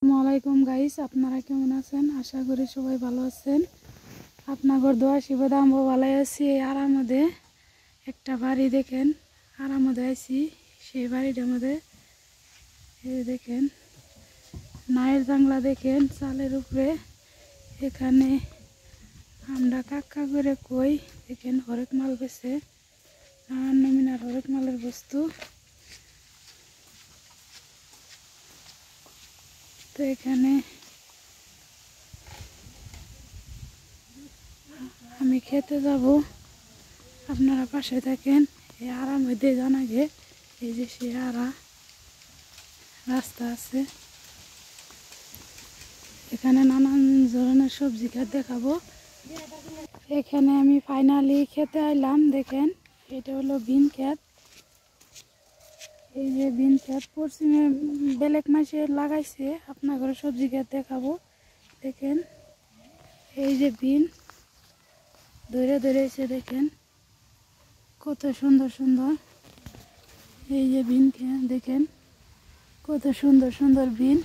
আসসালামাইকুম গাইস, আপনারা কেমন আছেন? আশা করি সবাই ভালো আছেন। আপনাদের দোয়া আশীর্বাদ আমরাও ভালো আছি। এই আরামদে একটা বাড়ি দেখেন, আরামদে আছি। সেই বাড়িটার মধ্যে এই দেখেন নায়ের জাংলা দেখেন চালের উপরে। এখানে আমরা কাকা করে কই দেখেন হরেক মাল বেছে, নানান নমিনার হরেক মালের বস্তু। তো এখানে আমি খেতে যাব, আপনারা পাশে থাকেন। এই আরাম মধ্যে জানাগে এই যে সে রাস্তা আছে, এখানে নানান ধরনের সবজি ক্ষেত দেখাবো। এখানে আমি ফাইনালি খেতে আইলাম। দেখেন এটা হলো বিন ক্ষেত। এই যে বিন ক্ষেত পশ্চিমে বেলেগ মাসে লাগাইছে, আপনার ঘরে সবজি ক্ষেত দেখাবো। দেখেন এই যে বিন ধরে ধরেছে, দেখেন কত সুন্দর সুন্দর। এই যে বিন ক্ষেত দেখেন কত সুন্দর সুন্দর বিন।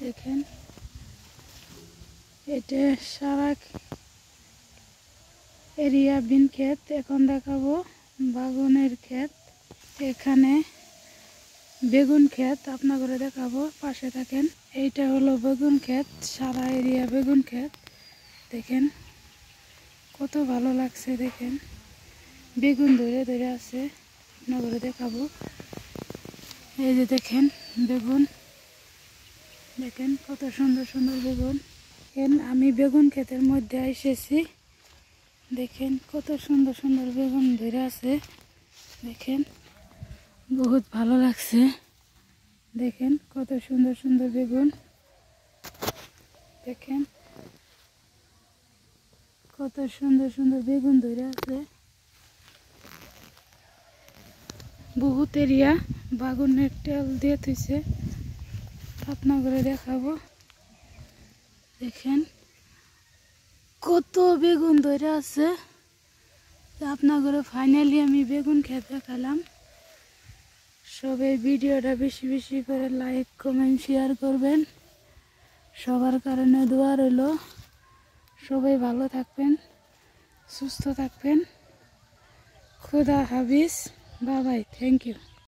দেখেন এটা সারা এরিয়া বিন ক্ষেত। এখন দেখাবো বাগানের ক্ষেত। এখানে বেগুন ক্ষেত আপনাদের দেখাবো, পাশে থাকেন। এইটা হলো বেগুন ক্ষেত, সারা এরিয়া বেগুন ক্ষেত। দেখেন কত ভালো লাগছে, দেখেন বেগুন ধরে ধরে আছে, আপনাদের দেখাবো। এই যে দেখেন বেগুন, দেখেন কত সুন্দর সুন্দর বেগুন। আমি বেগুন ক্ষেতের মধ্যে এসেছি, দেখেন কত সুন্দর সুন্দর বেগুন ধরে আছে। দেখেন বহুত ভালো লাগছে, দেখেন কত সুন্দর সুন্দর বেগুন। দেখেন কত সুন্দর সুন্দর বেগুন ধরে আছে। বহুত এরিয়া বাগুনের তেল দিয়ে থইছে, আপনাদের দেখাবো। দেখেন কত বেগুন ধরে আছে। আপনাদের ফাইনালি আমি বেগুন ক্ষেত দেখালাম। সবাই ভিডিওটা বেশি বেশি করে লাইক কমেন্ট শেয়ার করবেন। সবার কারণে দোয়া রইল। সবাই ভালো থাকবেন, সুস্থ থাকবেন। খুদা হাফিজ, বাই বাই, থ্যাংক ইউ।